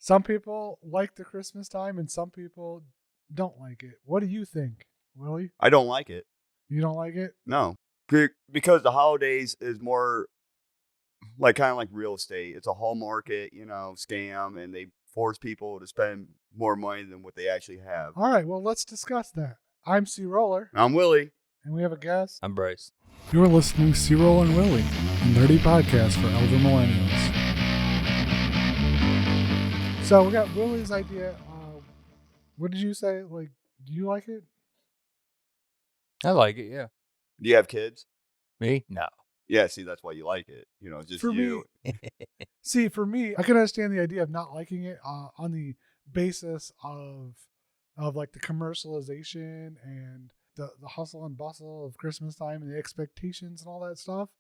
Some people like the Christmas time and some people don't like it. What do you think, Willie? I don't like it. You don't like it? No. Because the holidays is more like kind of like real estate. It's a whole market, scam, and they force people to spend more money than what they actually have. All right, well, let's discuss that. I'm CRollur. I'm Willie. And we have a guest. I'm Bryce. You're listening to CRollur Willy, a nerdy podcast for elder millennials. So we got Willie's idea. What did you say? Like, do you like it? I like it, yeah. Do you have kids? Me? No. Yeah, see, that's why you like it. Just For you. Me, for me, I can understand the idea of not liking it on the basis of like the commercialization and the hustle and bustle of Christmas time and the expectations and all that stuff.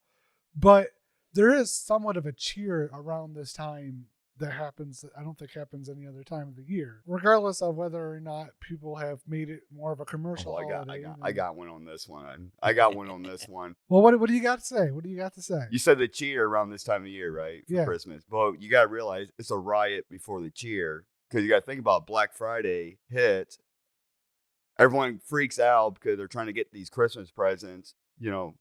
But there is somewhat of a cheer around this time that happens that I don't think happens any other time of the year, regardless of whether or not people have made it more of a commercial holiday. I got one on this one. I got one on this one. Well, what do you got to say? What do you got to say? You said the cheer around this time of year, right? For Christmas. But you got to realize it's a riot before the cheer, because you got to think about Black Friday hits. Everyone freaks out because they're trying to get these Christmas presents,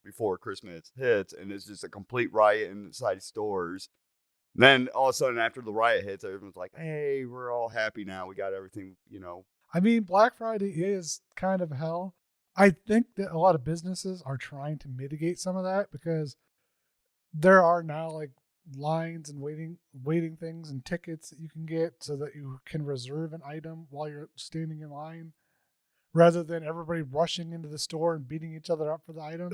before Christmas hits, and it's just a complete riot inside stores. Then all of a sudden, after the riot hits, everyone's like, "Hey, we're all happy now. We got everything." I mean, Black Friday is kind of hell. I think that a lot of businesses are trying to mitigate some of that because there are now like lines and waiting things and tickets that you can get so that you can reserve an item while you're standing in line, rather than everybody rushing into the store and beating each other up for the items.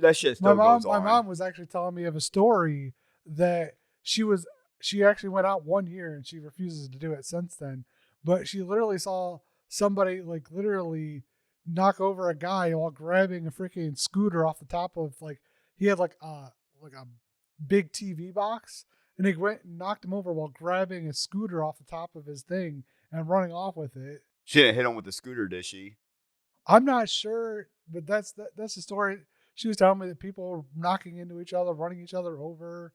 That shit still goes on. My mom was actually telling me of a story that she actually went out one year and she refuses to do it since then. But she literally saw somebody literally knock over a guy while grabbing a freaking scooter off the top of he had a big TV box, and he went and knocked him over while grabbing a scooter off the top of his thing and running off with it. She didn't hit him with the scooter, did she? I'm not sure, but that's the story. She was telling me that people were knocking into each other, running each other over.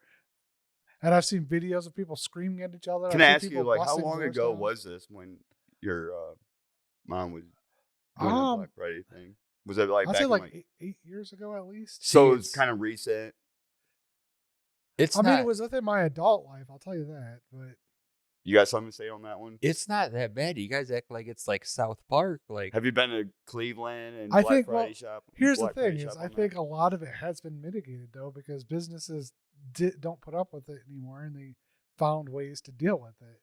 And I've seen videos of people screaming at each other. Can I ask you, how long ago was this when your mom was doing the Black Friday thing? Was it I'd say 8 years ago at least. So it's kind of recent. It was within my adult life, I'll tell you that. But you got something to say on that one? It's not that bad. You guys act like it's like South Park. Have you been to Cleveland and Friday shop? Here's the thing: I think a lot of it has been mitigated though, because businesses don't put up with it anymore, and they found ways to deal with it.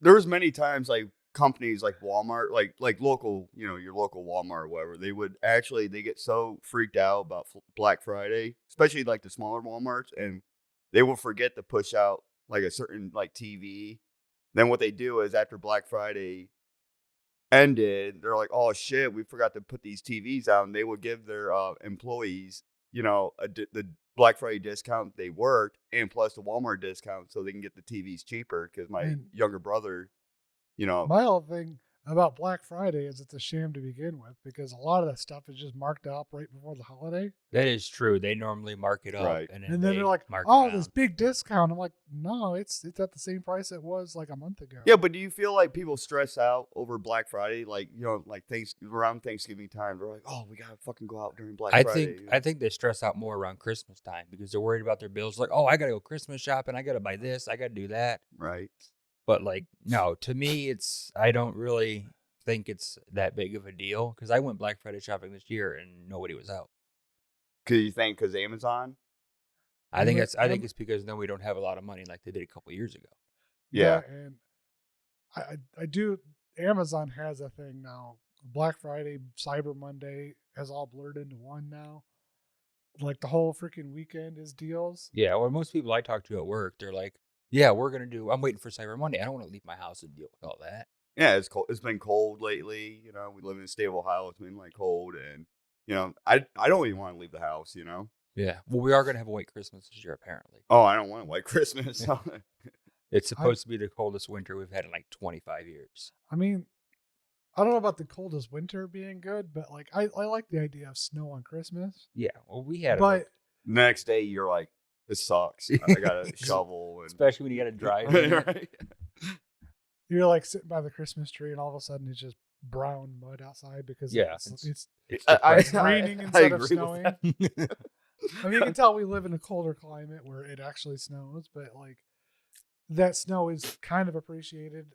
There was many times companies like Walmart, like local, your local Walmart or whatever, they get so freaked out about Black Friday, especially like the smaller Walmarts, and they will forget to push out like a certain TV. Then what they do is after Black Friday ended, they're like, "Oh shit, we forgot to put these TVs out," and they will give their employees, the Black Friday discount they worked, and plus the Walmart discount, so they can get the TVs cheaper. Because my younger brother, my whole thing about Black Friday is it's a sham to begin with, because a lot of that stuff is just marked up right before the holiday. That is true. They normally mark it up, right. and then they're like, "Oh, this big discount." I'm like, "No, it's at the same price it was like a month ago." Yeah, but do you feel like people stress out over Black Friday? Around Thanksgiving time, they're like, "Oh, we gotta fucking go out during Black Friday." I think they stress out more around Christmas time because they're worried about their bills. Like, "Oh, I gotta go Christmas shopping. I gotta buy this. I gotta do that." Right. But no, to me, I don't really think it's that big of a deal, because I went Black Friday shopping this year and nobody was out. Because Amazon? I think it's because then we don't have a lot of money like they did a couple years ago. Yeah, and I do. Amazon has a thing now. Black Friday, Cyber Monday has all blurred into one now. Like the whole freaking weekend is deals. Yeah, well, most people I talk to at work, they're like, "Yeah, I'm waiting for Cyber Monday. I don't want to leave my house and deal with all that." Yeah, it's cold. It's been cold lately. We live in the state of Ohio. It's been cold, and I don't even want to leave the house. Yeah. Well, we are gonna have a white Christmas this year, apparently. Oh, I don't want a white Christmas. It's supposed to be the coldest winter we've had in 25 years. I mean, I don't know about the coldest winter being good, but I like the idea of snow on Christmas. Yeah. Well, we had but next day you're like, "This sucks. I got a shovel," especially when you got to drive. Right. you're like sitting by the Christmas tree, and all of a sudden it's just brown mud outside because Yeah, it's depressing. raining I instead of agree with snowing. that. I mean, you can tell we live in a colder climate where it actually snows, but like that snow is kind of appreciated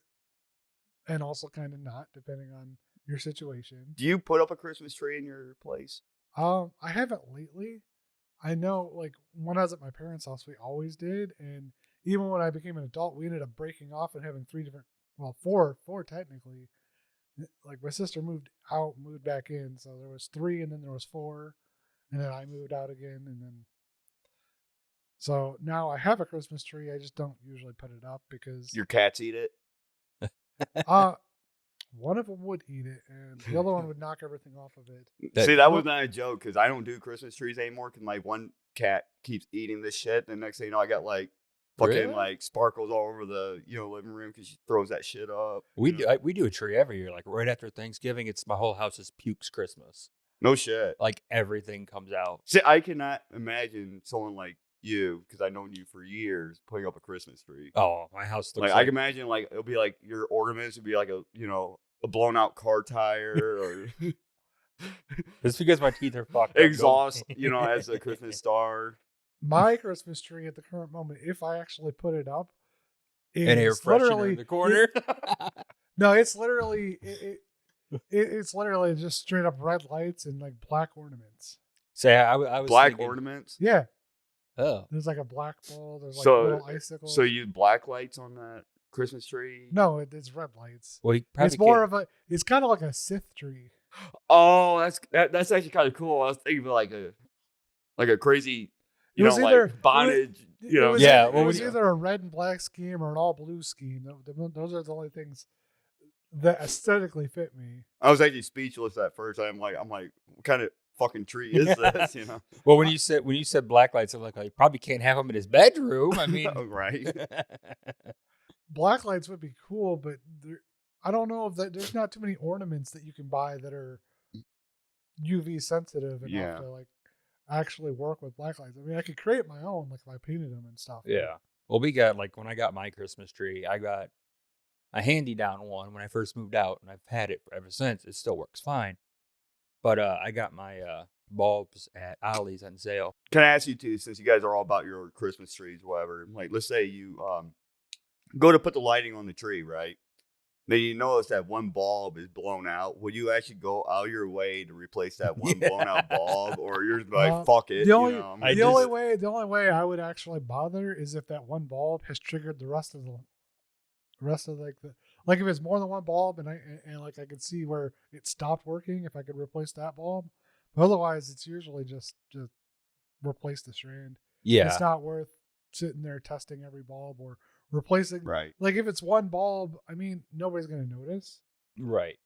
and also kind of not, depending on your situation. Do you put up a Christmas tree in your place? I haven't lately. I know, like when I was at my parents' house, we always did, and even when I became an adult, we ended up breaking off and having four technically. Like my sister moved out, moved back in, so there was three, and then there was four, and then I moved out again, and then so now I have a Christmas tree. I just don't usually put it up because Your cats eat it? one of them would eat it, and the other one would knock everything off of it. See, that was not a joke because I don't do Christmas trees anymore because my one cat keeps eating this shit. The next thing you know, I got like fucking Really? like sparkles all over the living room because she throws that shit up. We you do know? we do a tree every year. Like right after Thanksgiving, it's my whole house is pukes Christmas. No shit. Like everything comes out. See, I cannot imagine someone like you because I've known you for years putting up a Christmas tree. Oh, my house looks Like I can imagine like it'll be like your ornaments would be like a blown out car tire or It's because my teeth are fucked up. exhaust, as a Christmas star. My Christmas tree at the current moment, if I actually put it up, An air is freshener literally in the corner. No, it's literally it's literally just straight up red lights and like black ornaments. Say, I was Black thinking, ornaments. Yeah, Oh, there's like a black ball. There's like So- little icicles. So you use black lights on that Christmas tree? No, it's red lights. well, you probably It's more of a. It's kind of like a Sith tree. Oh, that's actually kind of cool. I was thinking of like a crazy, It was either- like bondage. It was, Yeah, It well, was we- either a red and black scheme or an all blue scheme. Those are the only things that aesthetically fit me. I was actually speechless at first. I'm like, what kind of fucking tree is this? Well, when you said black lights, I'm like, you probably can't have them in his bedroom. I mean, right. Black lights would be cool, but I don't know if there's not too many ornaments that you can buy that are UV sensitive enough Yeah. to like actually work with black lights. I mean, I could create my own, like if I painted them and stuff. yeah. Well, we got like when I got my Christmas tree, I got a handy down one when I first moved out, and I've had it ever since. It still works fine. But I got my bulbs at Ollie's on sale. Can I ask you too, since you guys are all about your Christmas trees, whatever? Like, let's say you go to put the lighting on the tree, right? Then you notice that one bulb is blown out. Will you actually go out of your way to replace that one blown out bulb, or you're just like, fuck it? The only I'm I the gonna only just- way I would actually bother is if that one bulb has triggered the rest of like if it's more than one bulb and like I could see where it stopped working if I could replace that bulb. But otherwise, it's usually just replace the strand. Yeah. It's not worth sitting there testing every bulb or replacing. Right. Like if it's one bulb, I mean, nobody's gonna notice. Right.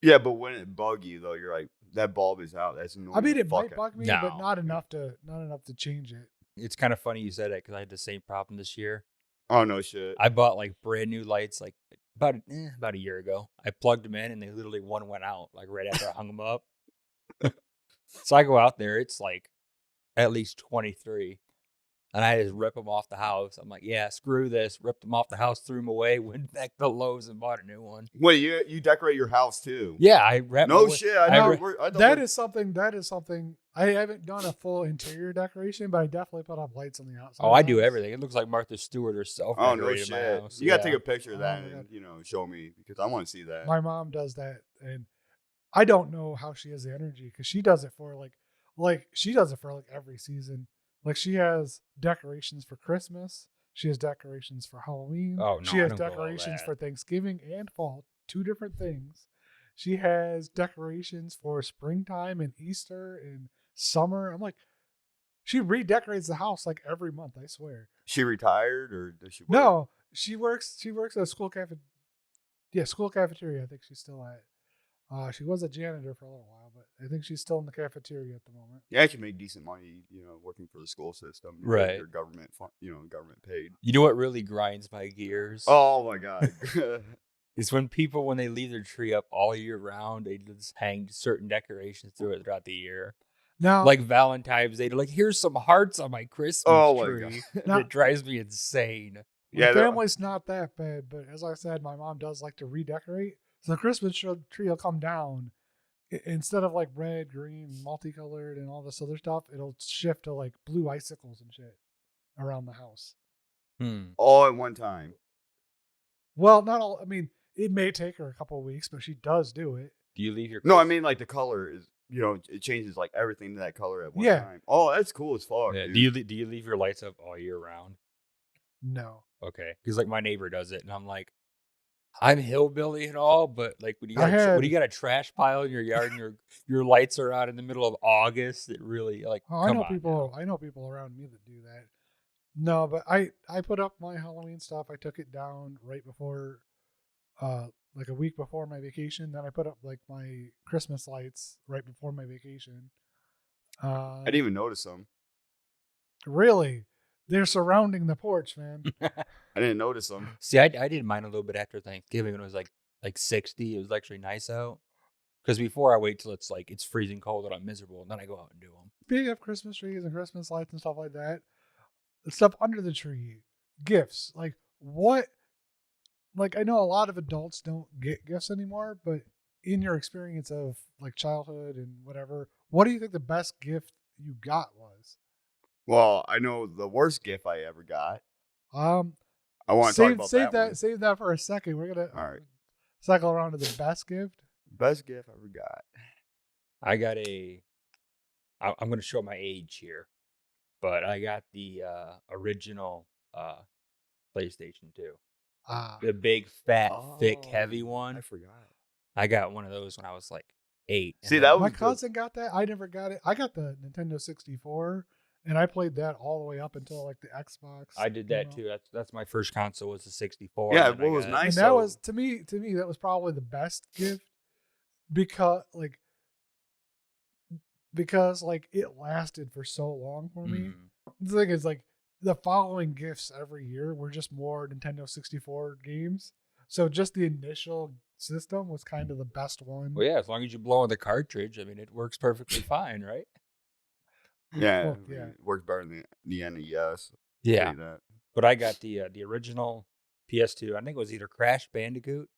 Yeah, but when it bug you though, you're like, that bulb is out. That's annoying. I mean, as it might fuck. bug me, No. but not enough to change it. It's kind of funny you said that because I had the same problem this year. Oh no shit. I bought like brand new lights like about a year ago. I plugged them in and they literally one went out like right after I hung them up. So I go out there, it's like at least 23. And I just rip them off the house. I'm like, yeah, screw this. Ripped them off the house, threw them away, went back to Lowe's and bought a new one. Wait, you decorate your house too? Yeah, I wrapped No my- shit. I I re- know. I thought That we're- is something. I haven't done a full interior decoration, but I definitely put up lights on the outside. Oh, of I the do house. everything. It looks like Martha Stewart herself. Oh no decorated my shit. house. You gotta Yeah. take a picture of that Oh, my and show me because I want to see that. My mom does that, and I don't know how she has the energy because she does it for like she does it for like every season. Like she has decorations for Christmas, she has decorations for Halloween. Oh, no, she I has don't do all decorations that. for Thanksgiving and fall, two different things. She has decorations for springtime and Easter and summer. I'm like, she redecorates the house like every month. I swear. She retired or does she? Work? No, she works at a school school cafeteria. I think she's still at. She was a janitor for a little while, but I think she's still in the cafeteria at the moment. You actually make decent money, working for the school system. because Right. You're government, government paid. You know what really grinds my gears? Oh my god. Is when people, when they leave their tree up all year round, they just hang certain decorations throughout the year. Now, Like Valentine's Day, they're like, here's some hearts on my Christmas Oh my tree. Now- It drives me insane. My family's not that bad, but as I said, my mom does like to redecorate. So the Christmas tree will come down. Instead of like red, green, multicolored, and all this other stuff, it'll shift to like blue icicles and shit around the house. All at one time. Well, not all. I mean, it may take her a couple of weeks, but she does do it. Do you leave your? No, I mean like the color is, it changes like everything to that color at one time. Oh, that's cool as fuck. Yeah. Dude. Do you leave your lights up all year round? No. Okay, because like my neighbor does it, and I'm like, I'm hillbilly and all, but like when you got a trash pile in your yard and your lights are out in the middle of August, it really like. I know people around me that do that. No, but I put up my Halloween stuff. I took it down right before, like a week before my vacation. Then I put up like my Christmas lights right before my vacation. I didn't even notice them. Really, they're surrounding the porch, man. I didn't notice them. See, I did mine a little bit after Thanksgiving when it was like 60. It was actually nice out. Because before I wait till it's freezing cold and I'm miserable, and then I go out and do them. Speaking of Christmas trees and Christmas lights and stuff like that, the stuff under the tree, gifts, like what? Like I know a lot of adults don't get gifts anymore, but in your experience of like childhood and whatever, what do you think the best gift you got was? Well, I know the worst gift I ever got. I want to talk about that. Save that for a second. We're gonna all right. Cycle around to the best gift. Best gift I ever got. I got I'm going to show my age here, but I got the original PlayStation 2. The big, fat, thick, heavy one. I forgot. I got one of those when I was like 8. See, that was my cousin got that. I never got it. I got the Nintendo 64, and I played that all the way up until like the Xbox. I did that too. That's my first console was the 64. Yeah, what was nice. And that was to me that was probably the best gift because it lasted for so long for me. The thing is, like, the following gifts every year were just more Nintendo 64 games. So just the initial system was kind of the best one. Well, yeah, as long as you blow on the cartridge, I mean, it works perfectly fine, right? Yeah, it works better than the NES. Yeah, but I got the original PS2. I think it was either Crash Bandicoot.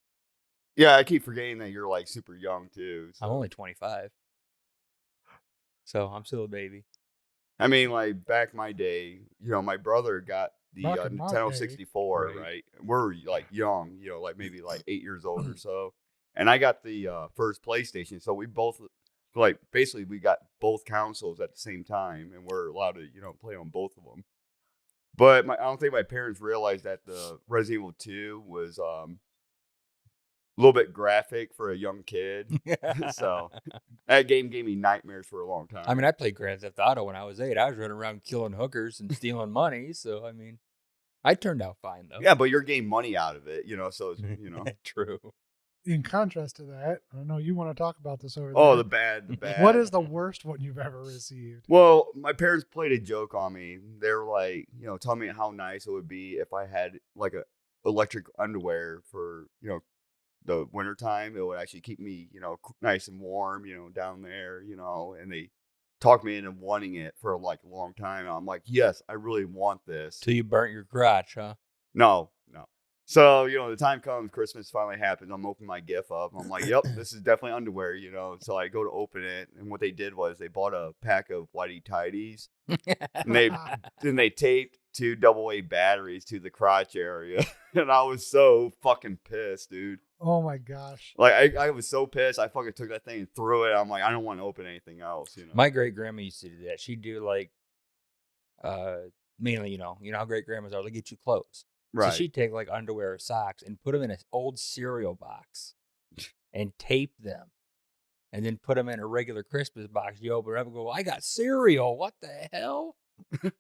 Yeah, I keep forgetting that you're like super young too. So. I'm only 25, so I'm still a baby. I mean, like back my day, my brother got the Nintendo 64, right? We're like young, like maybe like 8 years old or so, and I got the first PlayStation. So we both basically we got both consoles at the same time, and we're allowed to play on both of them. But I don't think my parents realized that the Resident Evil 2 was a little bit graphic for a young kid. So that game gave me nightmares for a long time. I mean, I played Grand Theft Auto when I was 8. I was running around killing hookers and stealing money. So, I mean, I turned out fine, though. Yeah, but you're getting money out of it, so it's, True. In contrast to that, I know you want to talk about this over there. Oh, the bad. What is the worst one you've ever received? Well, my parents played a joke on me. They were like, telling me how nice it would be if I had like a electric underwear for, the wintertime. It would actually keep me, nice and warm, down there, and they talked me into wanting it for like a long time. And I'm like, yes, I really want this. Till you burnt your crotch, huh? No. So, the time comes, Christmas finally happens. I'm opening my gift up. I'm like, yep, this is definitely underwear, So I go to open it. And what they did was they bought a pack of Whitey Tidies. and they taped 2 AA batteries to the crotch area. And I was so fucking pissed, dude. Oh my gosh. Like I was so pissed. I fucking took that thing and threw it. I'm like, I don't want to open anything else, My great grandma used to do that. She'd do like mainly, you know how great grandmas are, they get you clothes. Right. So she'd take like underwear or socks and put them in an old cereal box and tape them. And then put them in a regular Christmas box. You open it up and go, I got cereal. What the hell?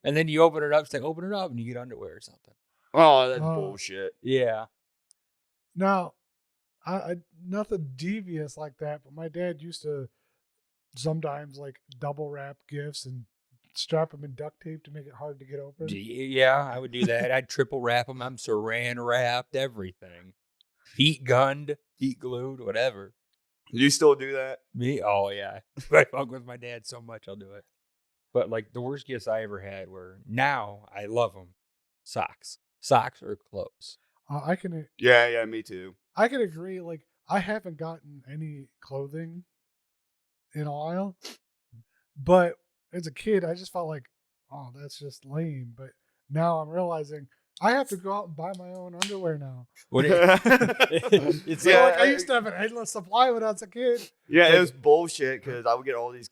And then you open it up, say, open it up, and you get underwear or something. Oh, that's bullshit. Yeah. Now, I nothing devious like that, but my dad used to sometimes like double wrap gifts and strap them in duct tape to make it hard to get open. Yeah, I would do that. I'd triple wrap them. I'm saran wrapped, everything. Heat gunned, heat glued, whatever. You still do that? Me? Oh, yeah. I fuck with my dad so much, I'll do it. But like the worst gifts I ever had were, now I love them, socks. Socks or clothes? I can Yeah, me too. I can agree. Like I haven't gotten any clothing in a while, but as a kid, I just felt like, oh, that's just lame. But now I'm realizing I have to go out and buy my own underwear now. What It's Yeah, like I used to have an endless supply when I was a kid. Yeah, Like- it was bullshit because I would get all these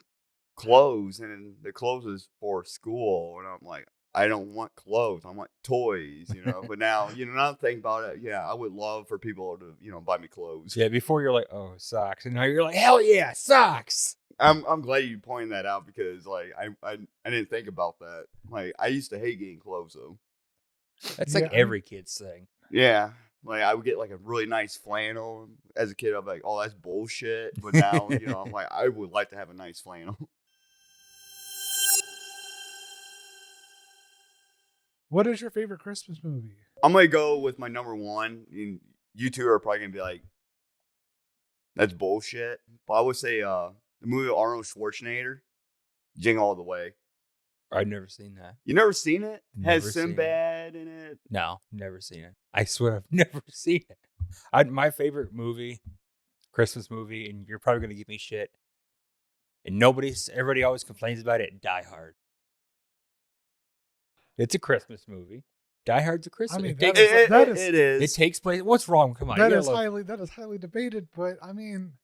clothes, and the clothes was for school, and I'm like, I don't want clothes, I want toys, you know. But now, now I'm thinking about it. Yeah, I would love for people to, buy me clothes. Yeah, before you're like, oh, socks, and now you're like, hell yeah, socks. I'm glad you pointed that out because like I didn't think about that. Like I used to hate getting clothes though. That's Yeah, like I mean- every kid's thing. Yeah. Like I would get like a really nice flannel as a kid. I'm like, oh, that's bullshit. But now, I'm like, I would like to have a nice flannel. What is your favorite Christmas movie? I'm gonna go with my number one. And you two are probably gonna be like, that's bullshit. But I would say the movie with Arnold Schwarzenegger, Jingle All the Way. I've never seen that. You never seen it? Never Has seen it. Sinbad in it. No, never seen it. I swear I've never seen it. My favorite movie, Christmas movie, and you're probably gonna give me shit. And everybody always complains about it. Die Hard. It's a Christmas movie. Die Hard's a Christmas. I mean, it, that takes, is- that is- It is. it takes place. What's wrong? Come on, That you is gotta love- that is highly debated. But I mean,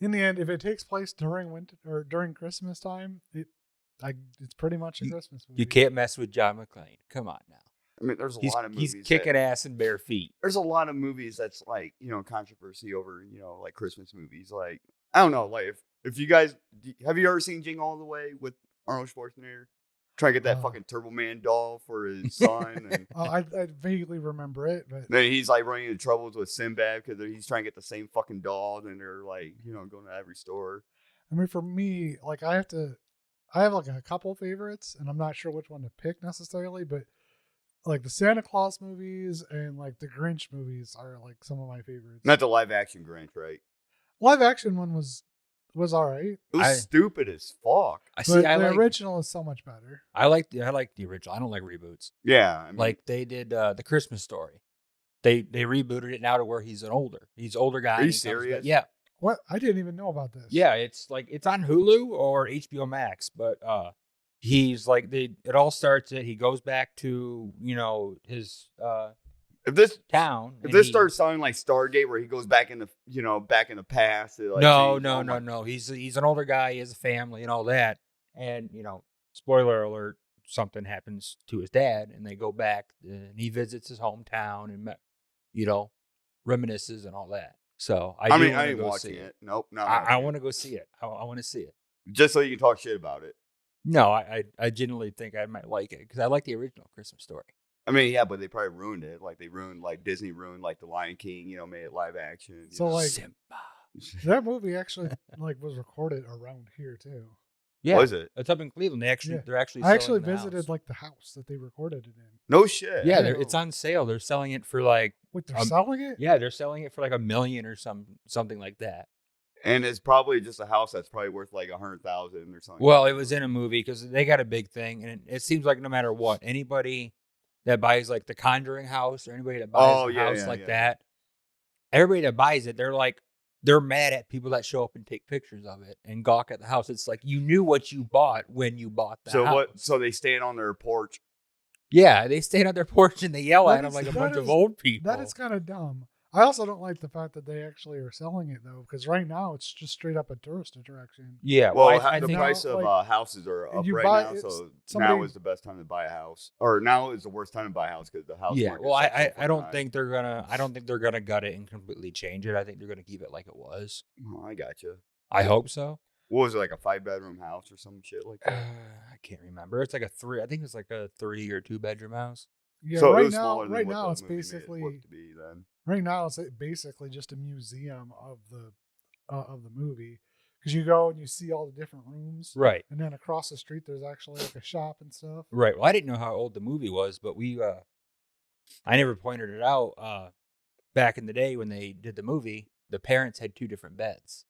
in the end, if it takes place during winter or during Christmas time, it's pretty much a Christmas movie. You can't mess with John McClane. Come on now. I mean, there's a He's, lot of movies. he's kicking ass in bare feet. There's a lot of movies that's like controversy over like Christmas movies. Like I don't know, like if you guys have you ever seen Jingle All the Way with Arnold Schwarzenegger? Trying to get that fucking Turbo Man doll for his son, and I vaguely remember it, but then he's like running into troubles with Sinbad because he's trying to get the same fucking doll, and they're like going to every store. I mean, for me, like I have like a couple favorites, and I'm not sure which one to pick necessarily, but like the Santa Claus movies and like the Grinch movies are like some of my favorites. Not the live action Grinch, right? Live action one was all right, It was stupid as fuck. I but see. the original is so much better. I like the original. I don't like reboots. Yeah, I mean, Like they did the Christmas Story. They rebooted it now to where he's older guy. Are you and he comes back- serious? Yeah, What? I didn't even know about this. yeah. It's on Hulu or HBO Max, but he's like it all starts he goes back to his if this town. if and this he- starts sounding like Stargate, where he goes back in the past, to, like, no, change- no, oh no, my- no. He's an older guy. He has a family and all that. And spoiler alert: something happens to his dad, and they go back and he visits his hometown and reminisces and all that. So I do mean, wanna I ain't go watching see it. Nope, not I watching want to go see it. I want to see it. it. Just so you can talk shit about it. No, I genuinely think I might like it because I like the original Christmas Story. I mean, yeah, but they probably ruined it. Like Disney ruined like the Lion King. Made it live action. you So, know. like- Simba. that movie actually was recorded around here too. Yeah, Was it? it's up in Cleveland. They're actually. I actually selling the visited house. like the house that they recorded it in. No shit. Yeah, Yeah. it's on sale. They're selling it for like Wait, they're selling it? yeah, they're selling it for like $1 million or something like that. And it's probably just a house that's probably worth like 100,000 or something. Well, it was in a movie because they got a big thing, and it seems like no matter what, anybody that buys like the Conjuring house or anybody that buys a house like that, everybody that buys it, they're mad at people that show up and take pictures of it and gawk at the house. It's like you knew what you bought when you bought the So house. what? So they stand on their porch. Yeah, they stand on their porch and they yell That at them is- like a that bunch of is- old people. That is kind of dumb. I also don't like the fact that they actually are selling it though, because right now it's just straight up a tourist attraction. Yeah, Well, I the think price Now, of like, houses are up you right buy- now, it's- so now somebody- is the best time to buy a house, or now is the worst time to buy a house because the house. yeah. market's Well, up so I fucking don't high. think they're gonna gut it and completely change it. I think they're gonna keep it like it was. Oh, I got you. I hope so. What was it, like a 5-bedroom house or some shit like that? I can't remember. It's like I think it's like a 3 or 2 bedroom house. Yeah, So it right was now, smaller than right what now the it's movie made it basically look to be then. right now it's basically just a museum of the movie, because you go and you see all the different rooms, Right. and then across the street there's actually like a shop and stuff. Right. Well, I didn't know how old the movie was, but I never pointed it out. Back in the day when they did the movie, the parents had 2 different beds.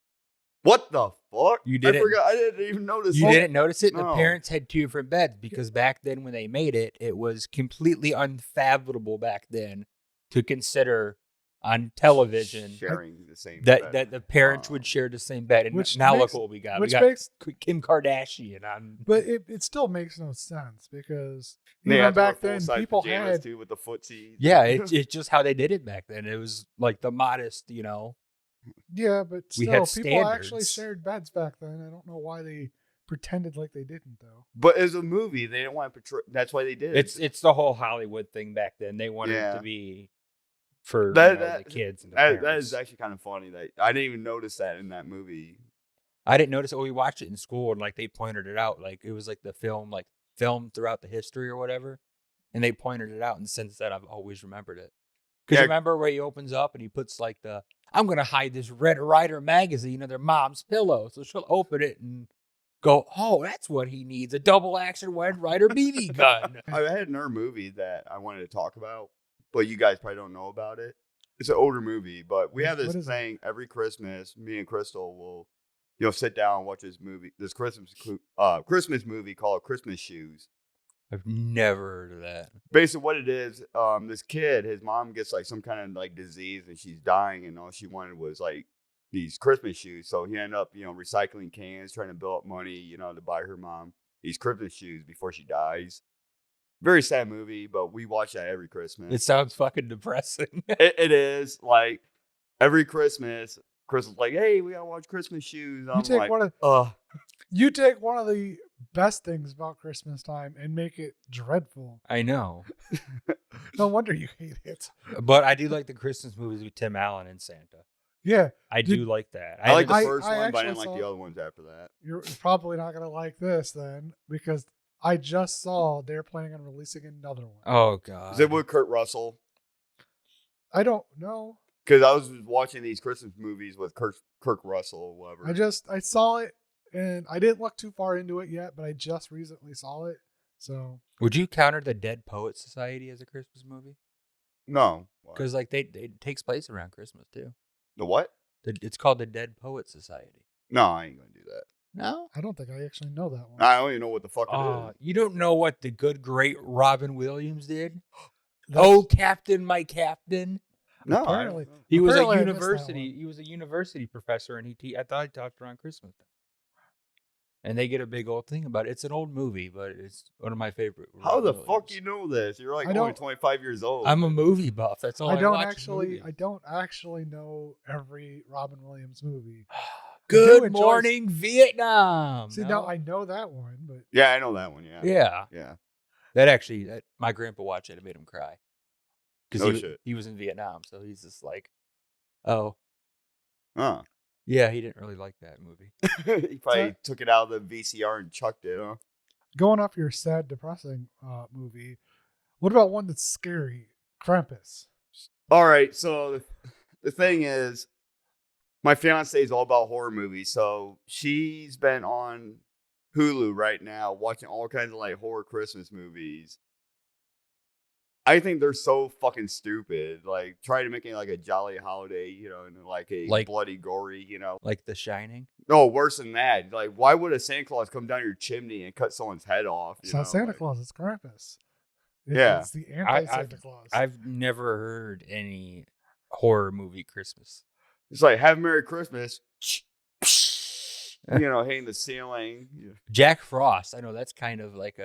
What the fuck? You didn't- I forgot. I didn't even notice. You that. didn't notice it? No. The parents had 2 different beds because back then when they made it, it was completely unfathomable back then to consider on television sharing the same that bed. the parents would share the same bed. And Which now makes- look what we got. We which got makes, Kim Kardashian on. but it still makes no sense because They even had to wear back then full-size people pajamas had too with the footsies. Yeah, it's just how they did it back then. It was like the modest, yeah, but We still had people actually standards. shared beds back then. I don't know why they pretended like they didn't though. But as a movie, they didn't want to portray. That's why they did. It's the whole Hollywood thing back then. They wanted it Yeah. to be for That- the kids and the that parents. is actually kind of funny. That I didn't even notice that in that movie. I didn't notice it. We watched it in school and like they pointed it out. Like it was like the film, like filmed throughout the history or whatever. And they pointed it out. And since then, I've always remembered it. Because Yeah. remember where he opens up and he puts like I'm going to hide this Red Ryder magazine under mom's pillow. So she'll open it and go, oh, that's what he needs. A double action Red Ryder BB gun. I had another movie that I wanted to talk about, but you guys probably don't know about it. It's an older movie, but we have What this is it? thing every Christmas. Me and Crystal will sit down and watch this Christmas movie called Christmas Shoes. I've never heard of that. Basically, what it is, this kid, his mom gets like some kind of like disease and she's dying, and all she wanted was like these Christmas shoes. So he ended up, recycling cans, trying to build up money, to buy her mom these Christmas shoes before she dies. Very sad movie, but we watch that every Christmas. It sounds fucking depressing. It is like every Christmas. Crystal's like, "Hey, we gotta watch Christmas Shoes." I'm take like, one of- "Ugh." You take one of the best things about Christmas time and make it dreadful. I know. No wonder you hate it. But I do like the Christmas movies with Tim Allen and Santa. Yeah, I Did- do like that. I like the I- first I one, but I actually didn't like saw- the other ones after that. you're probably not going to like this then because I just saw they're planning on releasing another one. Oh god. Is it with Kurt Russell? I don't know. Because I was watching these Christmas movies with Kirk Russell or whatever. I saw it and I didn't look too far into it yet, but I just recently saw it. So Would you counter the Dead Poets Society as a Christmas movie? No. What? Because like it takes place around Christmas too. The what? It's called the Dead Poets Society. No, I ain't gonna do that. No. I don't think I actually know that one. I don't even know what the fuck it is. You don't know what the good great Robin Williams did? That's- Oh, Captain, my Captain. No, apparently- He was Apparently a I missed that university. one. He was a university professor, and I thought he talked around Christmas time. And they get a big old thing about it. It's an old movie, but it's one of my favorite. How Robin the Williams. fuck you know this? You're like I only don't- 25 years old. I'm a movie buff. That's all I, I don't watch is actually movies. I don't actually know every Robin Williams movie. Good enjoy- morning, Vietnam. See, No? now I know that one, but Yeah, I know that one. Yeah. Yeah, Yeah. that my grandpa watched it. It made him cry because No shit. he was in Vietnam, so he's just like, oh Huh. yeah, he didn't really like that movie. He probably took it out of the VCR and chucked it, huh? going off your sad, depressing movie, what about one that's scary? Krampus. All right, so the thing is, my fiance is all about horror movies, so she's been on Hulu right now watching all kinds of like horror Christmas movies. I think they're so fucking stupid. Like, try to make it like a jolly holiday, and like a Like- bloody, gory, Like The Shining. No, worse than that. Like, why would a Santa Claus come down your chimney and cut someone's head off? It's not Santa Like, Claus, it's Krampus. Yeah. It's the anti-Santa Claus. I've never heard any horror movie Christmas. It's like, have a Merry Christmas. Hitting the ceiling. Yeah. Jack Frost. I know that's kind of like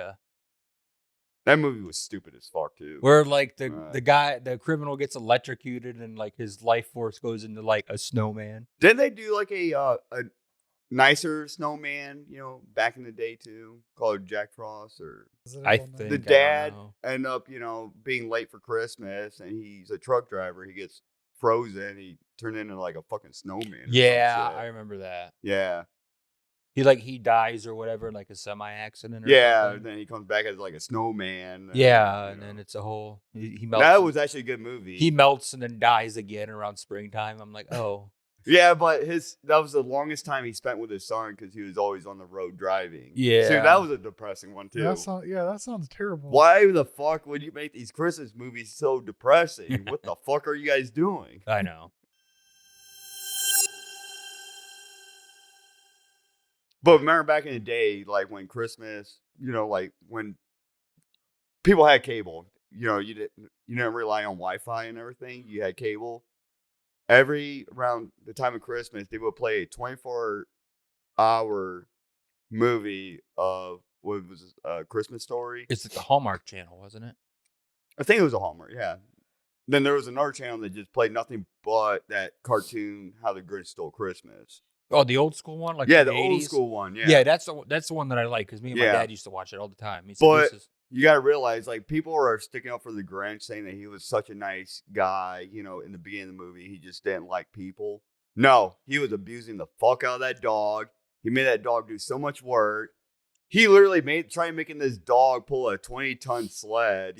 That movie was stupid as fuck, too. where like the Right. the criminal gets electrocuted and like his life force goes into like a snowman. Didn't they do like a nicer snowman, back in the day, too, called Jack Frost? Or Is it I a little think the nice? dad know. end up, being late for Christmas, and he's a truck driver. He gets frozen. He turned into like a fucking snowman. or some Yeah, shit. I remember that. Yeah. He dies or whatever in like a semi accident or Yeah. something. Then he comes back as like a snowman. Yeah, you and know. then it's a whole he melts. That was actually a good movie. he melts and then dies again around springtime. I'm like, oh, Yeah, but that was the longest time he spent with his son because he was always on the road driving. Yeah. So that was a depressing one too. That sounds terrible. Why the fuck would you make these Christmas movies so depressing? What the fuck are you guys doing? I know. But remember back in the day, like when Christmas, like when people had cable, you didn't rely on Wi-Fi and everything. You had cable. Around the time of Christmas, they would play a 24-hour movie of what was a Christmas Story. It's the Hallmark Channel, wasn't it? I think it was a Hallmark, yeah. Then there was another channel that just played nothing but that cartoon, How the Grinch Stole Christmas. Oh, the old school one, like yeah, the the 80s? old school one. Yeah, Yeah, that's the one that I like because me and my dad used to watch it all the time. He said, but you got to realize, like, people are sticking up for the Grinch, saying that he was such a nice guy. In the beginning of the movie, he just didn't like people. No, he was abusing the fuck out of that dog. He made that dog do so much work. He literally tried making this dog pull a 20-ton sled,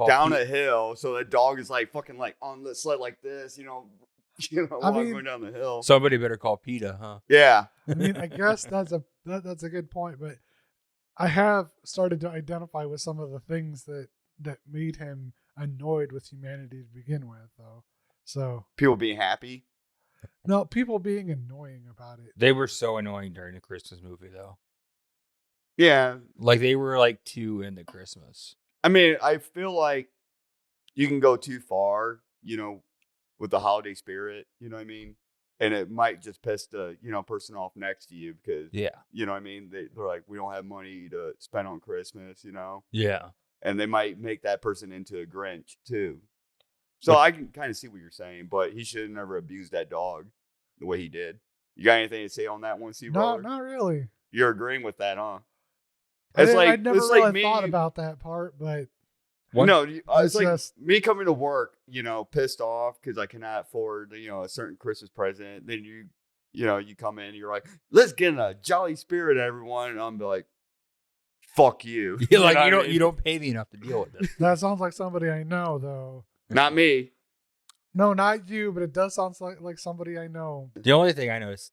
down a hill. So the dog is like fucking like on the sled like this, going down the hill. Somebody better call PETA, huh? Yeah. I mean, I guess that's a good point, but I have started to identify with some of the things that made him annoyed with humanity to begin with, though. So people being happy. No, people being annoying about it. They were so annoying during the Christmas movie, though. Yeah. Like, they were, like, too into Christmas. I mean, I feel like you can go too far, with the holiday spirit, you know what I mean? And it might just piss the, person off next to you because, you know what I mean? They're like, we don't have money to spend on Christmas, Yeah. And they might make that person into a Grinch, too. So I can kind of see what you're saying, but he should have never abused that dog the way he did. You got anything to say on that one, No, not really. You're agreeing with that, huh? I'd never really thought about that part, but it's like me coming to work, pissed off because I cannot afford, a certain Christmas present. Then you come in, and you're like, let's get in a jolly spirit, everyone, and I'm like, fuck you. You're like, you don't pay me enough to deal with this. That sounds like somebody I know, though. Not me. No, not you, but it does sound like somebody I know. The only thing I know is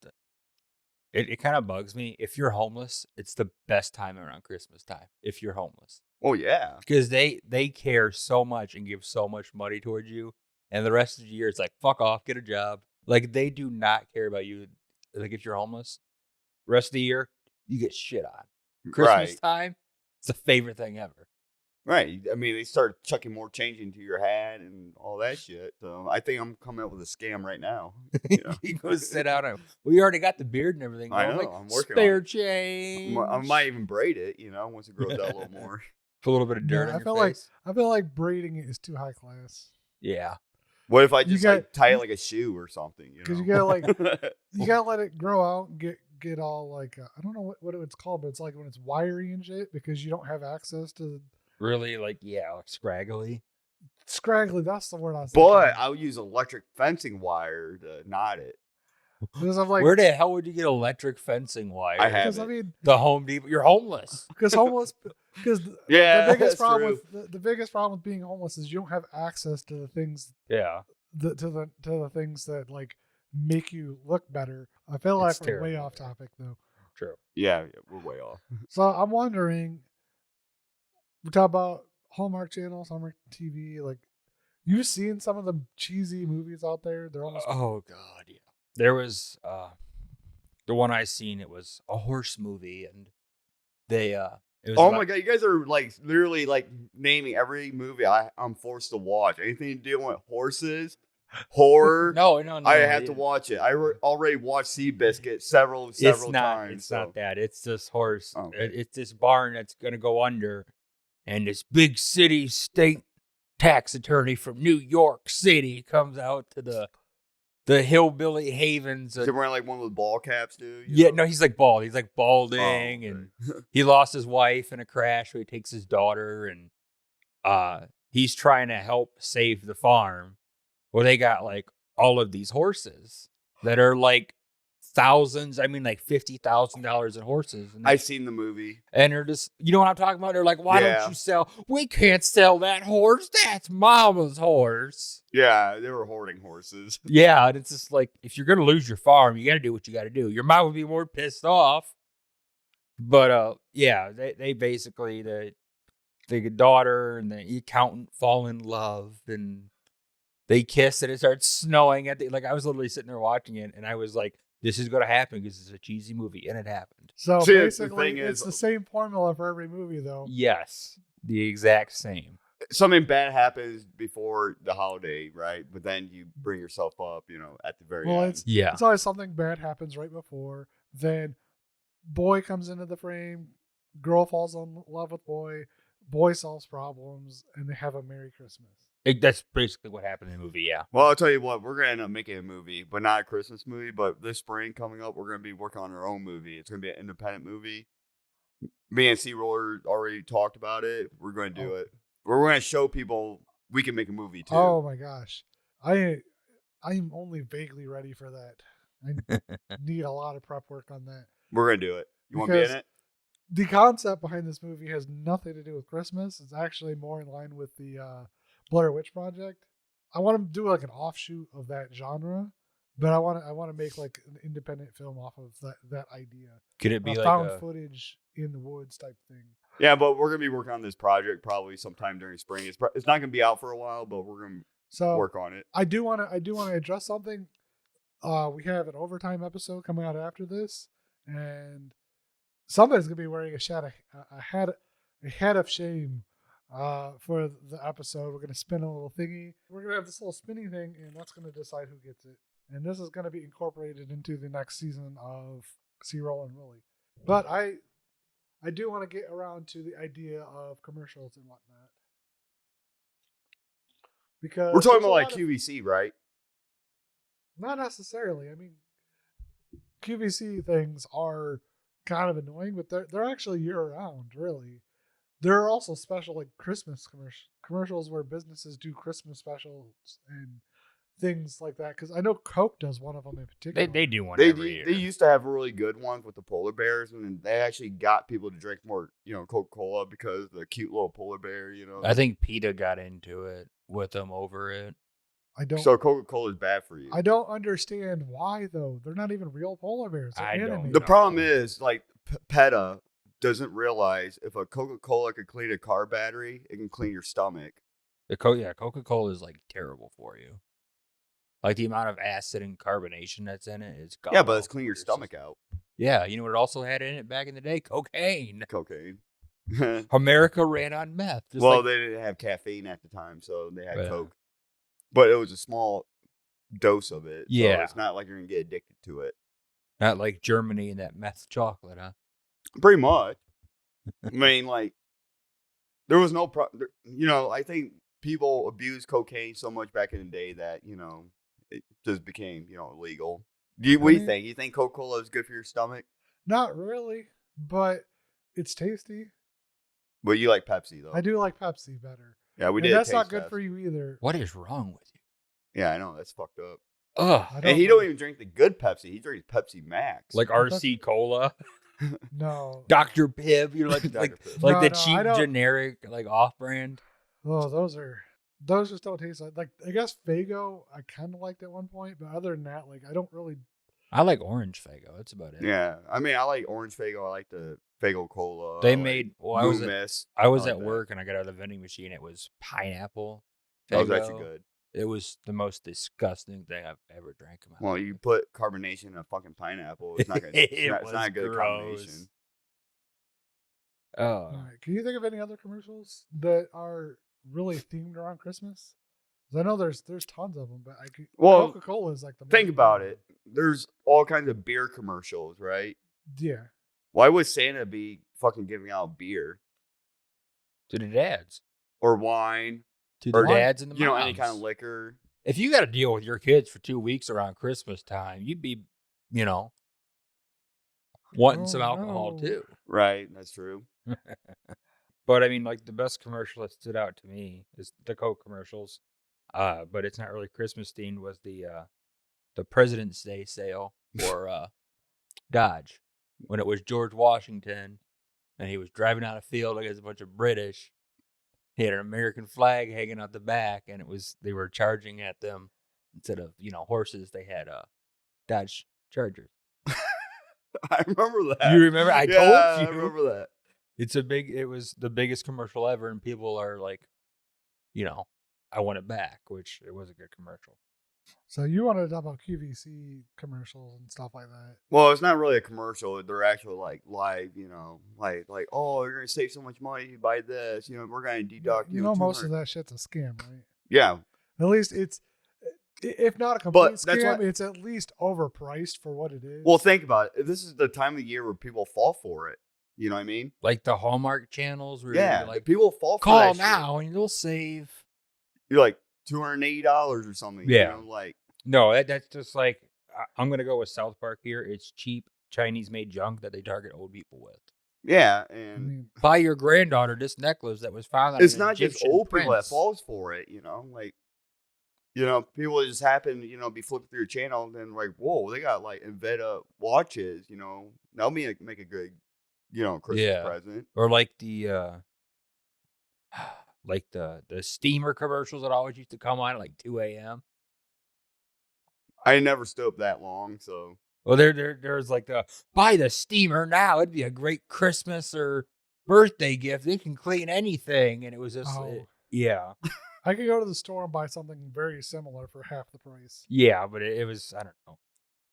it kind of bugs me. If you're homeless, it's the best time around Christmas time. If you're homeless. Oh, yeah. Because they care so much and give so much money towards you. And the rest of the year, it's like, fuck off, get a job. Like, they do not care about you. Like, if you're homeless, rest of the year, you get shit on. Christmas time, it's the favorite thing ever. Right. I mean, they start chucking more change into your hat and all that shit. So I think I'm coming up with a scam right now. You go sit out on. We already got the beard and everything. I know. Like, I'm working spare on it. change. I might even braid it, once it grows out a little more. Put a little bit of dirt on your face. I feel like braiding it is too high class. Yeah. What if I just tie it like a shoe or something? Because you gotta you gotta let it grow out and get all like I don't know what it's called, but it's like when it's wiry and shit because you don't have access to. Really, like scraggly. Scraggly, that's the word I was But I would use electric fencing wire to knot it. Because I'm like, where the hell would you get electric fencing wire? I have. I mean, the Home Depot. You're homeless. Because the biggest problem with being homeless is you don't have access to the things. Yeah. To the things that like make you look better. I feel like we're way off topic though. True. Yeah, we're way off. So I'm wondering. We talk about Hallmark Channel, Hallmark TV. Like, you've seen some of the cheesy movies out there. They're almost. Oh God, yeah. There was the one I seen. It was a horse movie, and they It was my God, you guys are like literally like naming every movie I'm forced to watch. Anything to do with horses, horror. No. I have to watch it. I already watched Seabiscuit several times. It's not that. It's this horse. Oh, okay. It's this barn that's gonna go under. And this big city state tax attorney from New York City comes out to the hillbilly havens. Is he wearing like one of those ball caps, dude? Yeah, no, he's like bald. He's like balding, and he lost his wife in a crash, so he takes his daughter, and he's trying to help save the farm. Well, they got like all of these horses that are like thousands, like $50,000 in horses. And I've seen the movie. And they're just, you know what I'm talking about? They're like, why don't you sell? We can't sell that horse. That's mama's horse. Yeah, they were hoarding horses. Yeah, and it's just like, if you're going to lose your farm, you got to do what you got to do. Your mom would be more pissed off. But, yeah, they basically, the daughter and the accountant fall in love, and They kiss and it starts snowing at the like. I was literally sitting there watching it, and I was like, "This is gonna happen because it's a cheesy movie," and it happened. So See, the basically, thing it's is- the same formula for every movie, though. Yes, the exact same. Something bad happens before the holiday, right? But then you bring yourself up, at the very Well, end. Yeah, It's always something bad happens right before. Then boy comes into the frame, girl falls in love with boy solves problems, and they have a Merry Christmas. that's basically what happened in the movie. Yeah, Well, I'll tell you what, we're gonna end up making a movie, but not a Christmas movie. But this spring coming up, we're gonna be working on our own movie. It's gonna be an independent movie. Me and CRollur already talked about it. We're gonna do it. We're gonna show people we can make a movie too. Oh my gosh, I'm only vaguely ready for that. I need a lot of prep work on that. We're gonna do it. You want to be Because in it? The concept behind this movie has nothing to do with Christmas. It's actually more in line with the Blair Witch Project. I want to do like an offshoot of that genre, but I want to make like an independent film off of that idea. could it be A like found a, footage in the woods type thing. Yeah, but we're gonna be working on this project probably sometime during spring. It's not gonna be out for a while, but we're gonna So work on it. I do want to address something. We have an overtime episode coming out after this, and somebody's gonna be wearing a hat of shame for the episode. We're gonna spin a little thingy. We're gonna have this little spinning thing, and that's gonna decide who gets it. And this is gonna be incorporated into the next season of CRollur Willy. But I do want to get around to the idea of commercials and whatnot. Because We're talking there's a about like lot of- QVC, right? Not necessarily. I mean, QVC things are kind of annoying, but they're actually year round, really. There are also special like Christmas commercials where businesses do Christmas specials and things like that. Because I know Coke does one of them in particular. they do one They every year. they used to have really good ones with the polar bears, and then they actually got people to drink more, Coca-Cola because the cute little polar bear, I think PETA got into it with them over it. I don't. So Coca-Cola is bad for you. I don't understand why though. They're not even real polar bears. They're I don't animated. The know. problem is, like, PETA doesn't realize if a Coca-Cola could clean a car battery, it can clean your stomach. Coca-Cola is like terrible for you. Like the amount of acid and carbonation that's in it is Yeah, but it's god-awful clean for your system. stomach out. Yeah, you know what it also had in it back in the day? Cocaine. Cocaine. America ran on meth. Just Well, like, they didn't have caffeine at the time, so they had Yeah. Coke. But it was a small dose of it. So Yeah. it's not like you're going to get addicted to it. not like Germany and that meth chocolate, huh? Pretty much. I mean, like, there was no I think people abused cocaine so much back in the day that, it just became, illegal. What do you mean- think? You think Coca-Cola is good for your stomach? Not really, but it's tasty. But you like Pepsi, though. I do like Pepsi better. Yeah, we And did. that's not taste good test. for you either. What is wrong with you? Yeah, I know. That's fucked up. Ugh. I And he don't even drink the good Pepsi. He drinks Pepsi Max. Like RC Cola, No. Dr. Pibb, like Dr. like Pibb. like No, the no, I cheap don't- generic like off-brand. Oh, those just don't taste like I guess Faygo I kind of liked at one point, but other than that, like I don't really. I like orange Faygo. That's about it. Yeah, I mean, I like Orange Faygo. I like the Faygo Cola. They I like made. Well, Moon Mist. I was like at that. work and I got out of the vending machine. It was pineapple. That was actually Faygo. good. It was the most disgusting thing I've ever drank in my Well, life. you put carbonation in a fucking pineapple. It's not gonna. it's not a good gross. combination. Oh, All right. Can you think of any other commercials that are really themed around Christmas? 'Cause I know there's tons of them, but Well, Coca-Cola is like the Think main about one. it. There's all kinds of beer commercials, right? Yeah. Why would Santa be fucking giving out beer to the dads, or wine, to the Or dads and the moms. any kind of liquor? If you got to deal with your kids for 2 weeks around Christmas time, you'd be, wanting some Oh, alcohol no. too. Right, that's true. But I mean, like the best commercial that stood out to me is the Coke commercials. But it's not really Christmas themed. Was the President's Day sale for Dodge when it was George Washington and he was driving down a field against a bunch of British. He had an American flag hanging out the back, and they were charging at them instead of horses. They had Dodge Chargers. I remember that. You remember? I Yeah, told you. I remember that. It was the biggest commercial ever, and people are like, I want it back, which it was a good commercial. So you wanted to talk about QVC commercials and stuff like that. Well, it's not really a commercial. They're actually like live, like oh, you're gonna save so much money if you buy this. We're gonna deduct. You know, most of that shit's a scam, right? Yeah, At least it's, if not a complete But that's scam, why- it's at least overpriced for what it is. Well, think about it. This is the time of the year where people fall for it. You know what I mean? Like the Hallmark channels where Yeah, you're like, people fall for call that shit. now and you'll save. You're like $280 or something. Yeah. Like No, that's just like, I'm going to go with South Park here. It's cheap Chinese made junk that they target old people with. yeah, I and mean, Buy your granddaughter this necklace that was found on it's an not just Egyptian old people that prince. falls for it. People just happen, be flipping through a channel and then like, whoa, they got like Inveda watches. That'll make a good, Christmas Yeah. present. Or like the the steamer commercials that always used to come on at like 2 a.m. I never stood up that long, so. Well, there's like buy the steamer now. It'd be a great Christmas or birthday gift. They can clean anything, and it was just yeah, I could go to the store and buy something very similar for half the price. yeah. But it was, I don't know.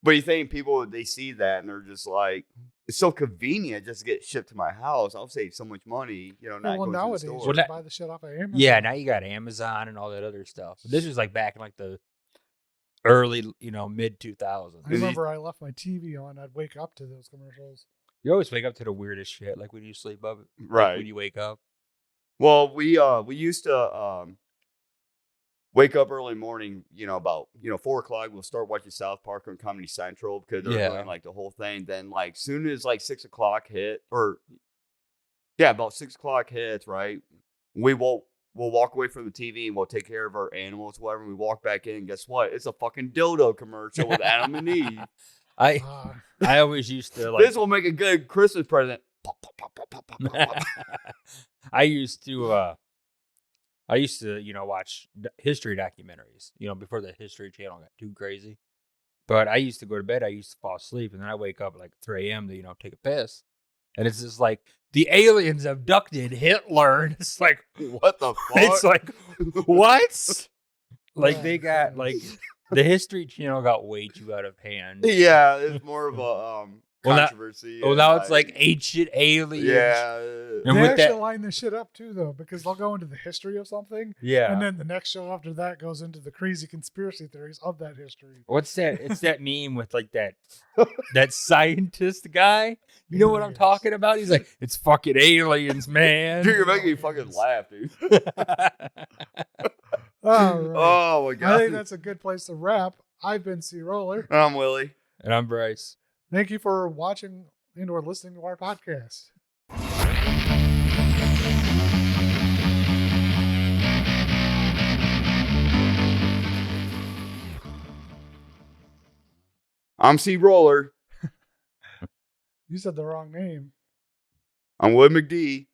But you think people, they see that and they're just like, it's so convenient just to get shipped to my house. I'll save so much money, not Well, going nowadays to the you store. just buy the shit off of Amazon. Yeah, now you got Amazon and all that other stuff. But this was like back in like the early, mid 2000s. I remember I left my TV on. I'd wake up to those commercials. You always wake up to the weirdest shit, like when you sleep up, like Right. when you wake up. Well, we used to wake up early morning, about 4:00. We'll start watching South Park on Comedy Central because they're doing like the whole thing. Then like soon as like 6:00 hit, about 6:00 hits, right? We'll walk away from the TV and we'll take care of our animals, whatever. And we walk back in, and guess what? It's a fucking dildo commercial with Adam and Eve. I always used to like. This will make a good Christmas present. Pop, pop, pop, pop, pop, pop, pop, pop. I used to watch history documentaries, before the History Channel got too crazy. But I used to go to bed, I used to fall asleep, and then I wake up at like 3 a.m. to, take a piss. And it's just like, the aliens abducted Hitler. And it's like, What the fuck? it's like, what? Like, Oh, they got, like, the History Channel got way too out of hand. Yeah, it's more of a controversy. Well, now it's like ancient aliens. Yeah. And they with actually that, line this shit up too, though, because they'll go into the history of something, yeah. and then the next show after that goes into the crazy conspiracy theories of that history. What's that? It's that meme with like that scientist guy. You know what I'm Yes. talking about? He's like, it's fucking aliens, man. Dude, you're making me fucking laugh, dude. All right. Oh, my I God. think that's a good place to wrap. I've been CRollur. I'm Willie. And I'm Bryce. Thank you for watching and or listening to our podcast. I'm CRollur. You said the wrong name. I'm Wood McD.